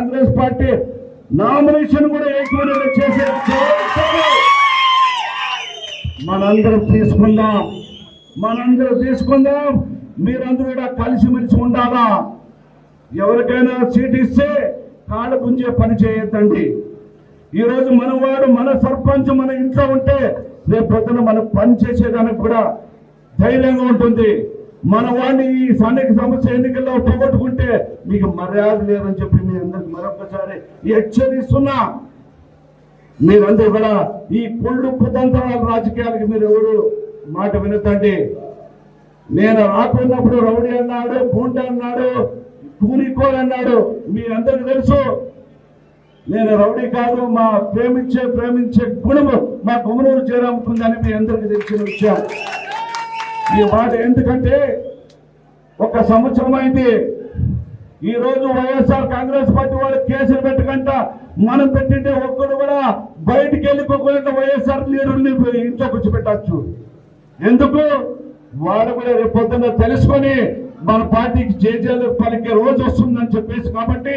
Congress party nomination కూడా ఎక్కువ చేసే మనందరం తీసుకుందాం. మీరందరూ కూడా కలిసిమెలిసి ఉండాలా. ఎవరికైనా సీట్ ఇస్తే కాళ్ళ గుంజే పని చేయొద్దండి. ఈరోజు మనవాడు మన సర్పంచ్ మన ఇంట్లో ఉంటే రేపు పొద్దున మనం పని చేసేదానికి కూడా ధైర్యంగా ఉంటుంది. మన వాడిని ఈ స్థానిక సమస్య ఎన్నికల్లో పోగొట్టుకుంటే మీకు మర్యాద లేదని చెప్పి మీ అందరికి మరొకసారి హెచ్చరిస్తున్నా. మీరందరూ కూడా ఈ కుళ్ళు కుతంత్రాల రాజకీయాలకి మీరు ఎవరు మాట వినొద్దండి. నేను రాకున్నప్పుడు రౌడీ అన్నాడు, పూంట అన్నాడు, కూనికోలు అన్నాడు. మీ అందరికి తెలుసు నేను రౌడీ కాదు. మా ప్రేమించే గుణము మా గుమనూరు చేరాముకుందని మీ అందరికి తెలిసిన విషయం. ఈ మాట ఎందుకంటే 1 సంవత్సరం అయింది. ఈ రోజు వైఎస్ఆర్ కాంగ్రెస్ పార్టీ వాళ్ళు కేసులు పెట్టకుండా మనం పెట్టింటే ఒక్కడు కూడా బయటికి వెళ్ళిపోకుండా వైఎస్ఆర్ లీడర్ని ఇంట్లో కూర్చోబెట్టచ్చు. ఎందుకు? వాడు కూడా రేపు పొద్దున్న తెలుసుకొని మన పార్టీకి జేజేలు పలికే రోజు వస్తుందని చెప్పేసి కాబట్టి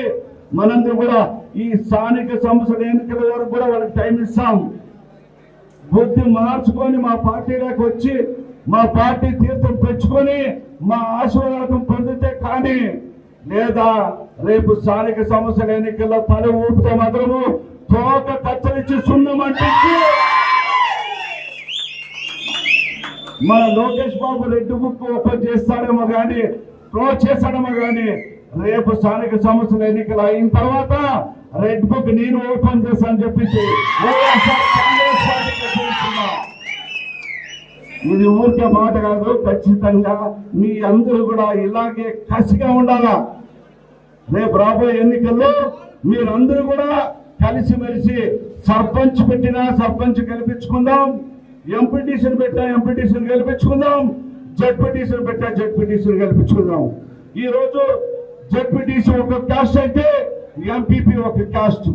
మనందరూ కూడా ఈ స్థానిక సంస్థల ఎన్నికల వరకు కూడా వాళ్ళకి టైం ఇస్తాం. బుద్ధి మార్చుకొని మా పార్టీలోకి వచ్చి మా పార్టీ తీర్థం పెంచుకొని మా ఆశీర్వాదం పొందితే కానీ లేదా రేపు స్థానిక సంస్థల ఎన్నికల్లో తల ఊపితే మాత్రము తోక కత్తరించి సున్నమంటే మన లోకేష్ బాబు రెడ్డి బుక్ ఓపెన్ చేస్తాడేమో కానీ క్లోజ్ చేస్తాడేమో కానీ రేపు స్థానిక సంస్థల ఎన్నికలు అయిన తర్వాత రెడ్ బుక్ నేను ఓపెన్ చేస్తానని చెప్పించి ఇది ఊరికే మాట కాదు. ఖచ్చితంగా మీ అందరూ కూడా ఇలాగే కసిగా ఉండాలా. రేపు రాబోయే ఎన్నికల్లో మీరందరూ కూడా కలిసిమెలిసి సర్పంచ్ పెట్టినా సర్పంచ్ గెలిపించుకుందాం, ఎంపీటీసీని పెట్టినా ఎంపీటీసీని గెలిపించుకుందాం, జడ్పీటీసీని పెట్టినా జడ్పీటీసీని గెలిపించుకుందాం. ఈ రోజు జడ్పీటీసీ ఒక క్యాస్ట్ అయితే ఎంపీపీ ఒక క్యాస్ట్.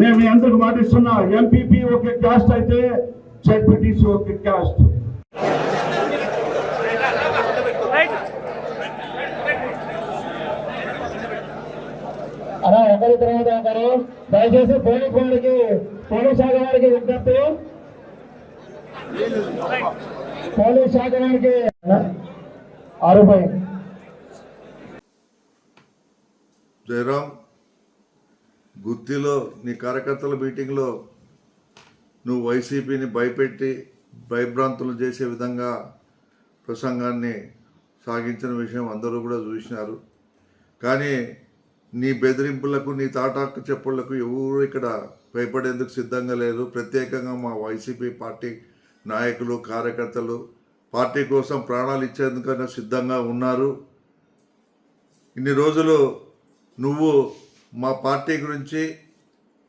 మేము మీ అందరికి మాటిస్తున్నా, ఎంపీపీ ఒక క్యాస్ట్ అయితే జడ్పీటీసీ ఒక క్యాస్ట్. అలా ఒకరి తర్వాత ఒకరు దయచేసి పోలీస్ శాఖ వారికి విజ్ఞప్తి. పోలీస్ శాఖ వారికి ఆరోపణ. జయరాం, గుత్తిలో నీ కార్యకర్తల మీటింగ్లో నువ్వు వైసీపీని భయపెట్టి భయభ్రాంతులు చేసే విధంగా ప్రసంగాన్ని సాగించిన విషయం అందరూ కూడా చూసినారు. కానీ నీ బెదిరింపులకు నీ తాటాకు చెప్పులకు ఎవరు ఇక్కడ భయపడేందుకు సిద్ధంగా లేరు. ప్రత్యేకంగా మా వైసీపీ పార్టీ నాయకులు కార్యకర్తలు పార్టీ కోసం ప్రాణాలు ఇచ్చేందుకైనా సిద్ధంగా ఉన్నారు. ఇన్ని రోజులు నువ్వు మా పార్టీ గురించి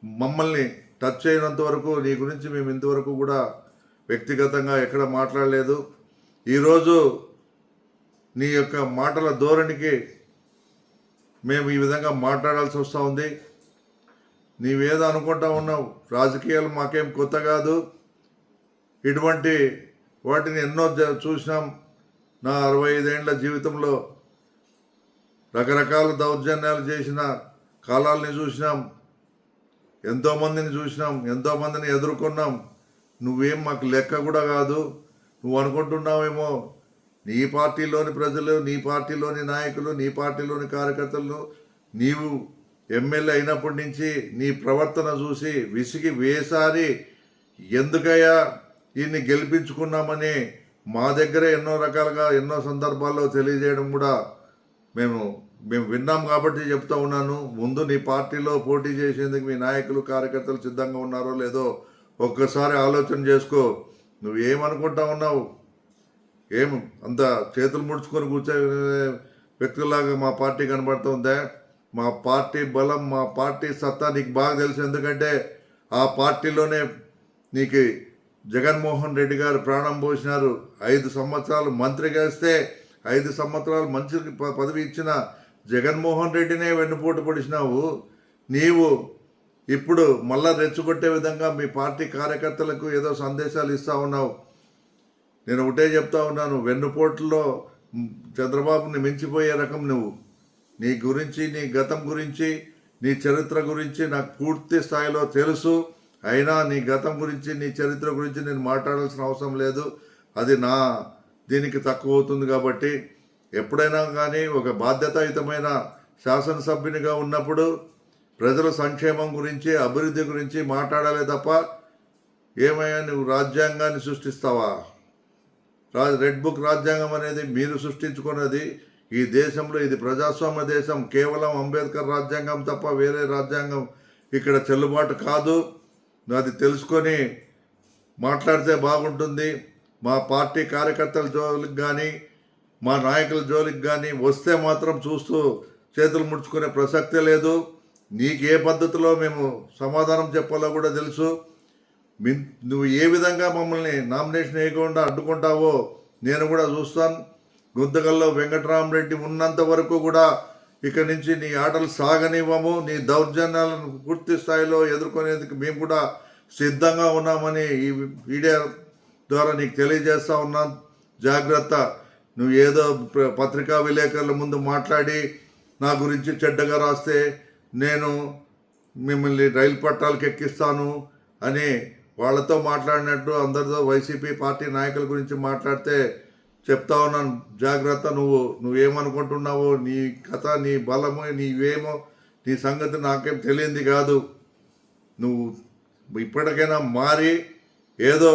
మమ్మల్ని టచ్ అయినంత వరకు నీ గురించి మేము ఇంతవరకు కూడా వ్యక్తిగతంగా ఎక్కడ మాట్లాడలేదు. ఈరోజు నీ యొక్క మాటల ధోరణికి మేము ఈ విధంగా మాట్లాడాల్సి వస్తూ ఉంది. నీవేదో అనుకుంటా ఉన్నావు, రాజకీయాలు మాకేం కొత్త కాదు, ఇటువంటి వాటిని ఎన్నో చూసినాం. నా 65 ఏళ్ల జీవితంలో రకరకాల దౌర్జన్యాలు చేసిన కాలాలని చూసినాం, ఎంతోమందిని చూసినాం, ఎంతోమందిని ఎదుర్కొన్నాం. నువ్వేం మాకు లెక్క కూడా కాదు. నువ్వు అనుకుంటున్నావేమో నీ పార్టీలోని ప్రజలు, నీ పార్టీలోని నాయకులు, నీ పార్టీలోని కార్యకర్తలు నీవు ఎమ్మెల్యే అయినప్పటి నుంచి నీ ప్రవర్తన చూసి విసిగి వేసారి ఎందుకయ్యా ఈయన్ని గెలిపించుకున్నామని మా దగ్గరే ఎన్నో రకాలుగా ఎన్నో సందర్భాల్లో తెలియజేయడం కూడా మేము విన్నాం కాబట్టి చెప్తా ఉన్నాను. ముందు నీ పార్టీలో పోటీ చేసేందుకు మీ నాయకులు కార్యకర్తలు సిద్ధంగా ఉన్నారో లేదో ఒక్కసారి ఆలోచన చేసుకో. నువ్వేమనుకుంటా ఉన్నావు? ఏం అంత చేతులు ముడుచుకొని కూర్చో వ్యక్తులాగా మా పార్టీ కనబడుతుందా? మా పార్టీ బలం, మా పార్టీ సత్తా నీకు బాగా తెలుసు. ఎందుకంటే ఆ పార్టీలోనే నీకు జగన్మోహన్ రెడ్డి గారు ప్రాణం పోసినారు. 5 సంవత్సరాలు మంత్రిగా ఇస్తే 5 సంవత్సరాలు మంచి పదవి ఇచ్చిన జగన్మోహన్ రెడ్డినే వెన్నుపోటు పొడిచినావు. నీవు ఇప్పుడు మళ్ళా రెచ్చగొట్టే విధంగా మీ పార్టీ కార్యకర్తలకు ఏదో సందేశాలు ఇస్తూ ఉన్నావు. నేను ఒకటే చెప్తా ఉన్నాను, వెన్నుపోటులో చంద్రబాబుని మించిపోయే రకం నువ్వు. నీ గురించి, నీ గతం గురించి, నీ చరిత్ర గురించి నాకు పూర్తి స్థాయిలో తెలుసు. అయినా నీ గతం గురించి, నీ చరిత్ర గురించి నేను మాట్లాడాల్సిన అవసరం లేదు. అది నా దీనికి తక్కువ అవుతుంది. కాబట్టి ఎప్పుడైనా కానీ ఒక బాధ్యతాయుతమైన శాసనసభ్యునిగా ఉన్నప్పుడు ప్రజల సంక్షేమం గురించి, అభివృద్ధి గురించి మాట్లాడాలే తప్ప ఏమయ్యా నువ్వు రాజ్యాంగాన్ని సృష్టిస్తావా? రెడ్ బుక్ రాజ్యాంగం అనేది మీరు సృష్టించుకున్నది. ఈ దేశంలో ఇది ప్రజాస్వామ్య దేశం. కేవలం అంబేద్కర్ రాజ్యాంగం తప్ప వేరే రాజ్యాంగం ఇక్కడ చెల్లుబాటు కాదు. అది తెలుసుకొని మాట్లాడితే బాగుంటుంది. మా పార్టీ కార్యకర్తల జోలికి కానీ, మా నాయకుల జోలికి కానీ వస్తే మాత్రం చూస్తూ చేతులు ముడుచుకునే ప్రసక్తే లేదు. నీకు ఏ పద్ధతిలో మేము సమాధానం చెప్పాలో కూడా తెలుసు. నువ్వు ఏ విధంగా మమ్మల్ని నామినేషన్ వేయకుండా అడ్డుకుంటావో నేను కూడా చూస్తాను. గుంతకల్లో వెంకటరామరెడ్డి ఉన్నంత వరకు కూడా ఇక నుంచి నీ ఆటలు సాగనివ్వము. నీ దౌర్జన్యాలను పూర్తి స్థాయిలో ఎదుర్కొనేందుకు మేము కూడా సిద్ధంగా ఉన్నామని ఈ వీడియో ద్వారా నీకు తెలియజేస్తా ఉన్నాను. జాగ్రత్త. నువ్వు ఏదో పత్రికా విలేకరుల ముందు మాట్లాడి నా గురించి చెడ్డగా రాస్తే నేను మిమ్మల్ని రైలు పట్టాలకు ఎక్కిస్తాను అని వాళ్ళతో మాట్లాడినట్టు అందరితో వైసీపీ పార్టీ నాయకుల గురించి మాట్లాడితే చెప్తా ఉన్నాను. జాగ్రత్త. నువ్వేమనుకుంటున్నావో, నీ కథ, నీ బలము, నీవేమో, నీ సంగతి నాకేం తెలియంది కాదు. నువ్వు ఇప్పటికైనా మారి ఏదో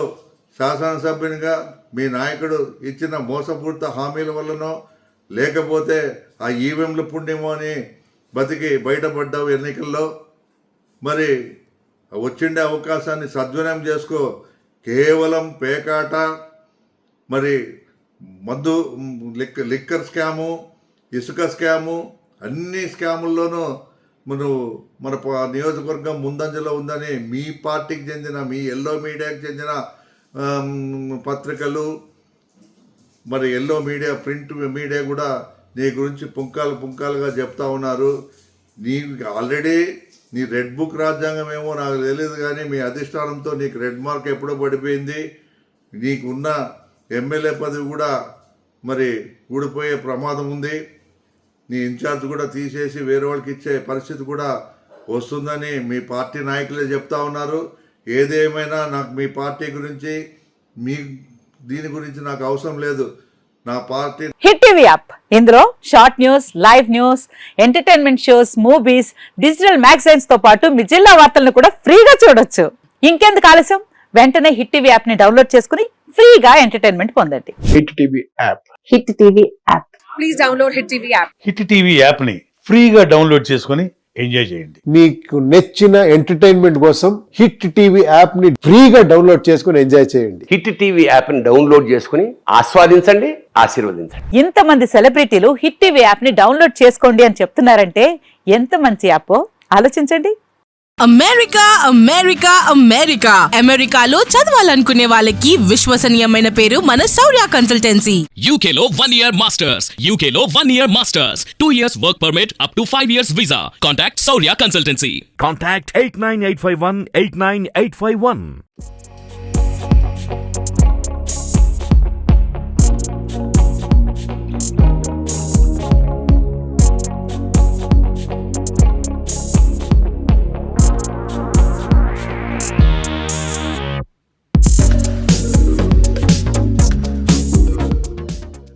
శాసనసభ్యునిగా మీ నాయకుడు ఇచ్చిన మోసపూరిత హామీల వల్లనో లేకపోతే ఆ ఈవీఎంల పుణ్యమో అని బతికి బయటపడ్డావు ఎన్నికల్లో. మరి వచ్చిండే అవకాశాన్ని సద్వినియోగం చేసుకో. కేవలం పేకాట, మరి మందు, లిక్కర్ స్కాము, ఇసుక స్కాము, అన్ని స్కాముల్లోనూ మన నియోజకవర్గం ముందంజలో ఉందని మీ పార్టీకి చెందిన, మీ ఎల్లో మీడియాకి చెందిన పత్రికలు, మరి ఎల్లో మీడియా, ప్రింట్ మీడియా కూడా నీ గురించి పుంకాలుగా చెప్తా ఉన్నారు. ఆల్రెడీ నీ రెడ్ బుక్ రాజ్యాంగం ఏమో నాకు తెలియదు కానీ మీ అధిష్టానంతో నీకు రెడ్ మార్క్ ఎప్పుడో పడిపోయింది. నీకున్న ఎమ్మెల్యే పదవి కూడా మరి ఊడిపోయే ప్రమాదం ఉంది. నీ ఇన్ఛార్జ్ కూడా తీసేసి వేరే వాళ్ళకి ఇచ్చే పరిస్థితి కూడా వస్తుందని మీ పార్టీ నాయకులే చెప్తా ఉన్నారు. ఏదేమైనా నాకు మీ పార్టీ గురించి, దీని గురించి నాకు అవసరం లేదు. నా పార్టీ హిట్ టీవీ యాప్, ఇందులో short news, live news, entertainment shows, movies, digital magazines తో పాటు మీ జిల్లా వార్తలను కూడా ఫ్రీగా చూడొచ్చు. ఇంకెందుకు ఆలస్యం? వెంటనే హిట్ టీవీ యాప్ ని డౌన్లోడ్ చేసుకుని ఫ్రీగా ఎంటర్టైన్మెంట్ పొందండి. Hit TV app. Hit TV app. Please download hit TV app. Hit TV app ని ఫ్రీగా డౌన్లోడ్ చేసుకుని ఎంజాయ్ చేయండి. మీకు నచ్చిన ఎంటర్టైన్మెంట్ కోసం హిట్ టీవీ యాప్ ని ఫ్రీగా డౌన్లోడ్ చేసుకుని ఎంజాయ్ చేయండి. హిట్ టీవీ యాప్ ని డౌన్లోడ్ చేసుకుని ఆస్వాదించండి, ఆశీర్వదించండి. ఇంతమంది సెలబ్రిటీలు హిట్ టీవీ యాప్ ని డౌన్లోడ్ చేసుకోండి అని చెప్తున్నారంటే ఎంత మంచి యాప్ ఆలోచించండి. అమెరికా అమెరికాలో చదవాలనుకునే వాళ్ళకి విశ్వసనీయమైన పేరు మన శౌర్య కన్సల్టెన్సీ. UK లో 1 year masters, UK లో 1 year masters, 2 years work permit up to 5 years visa. Contact Saurya Consultancy. Contact 89851 89851.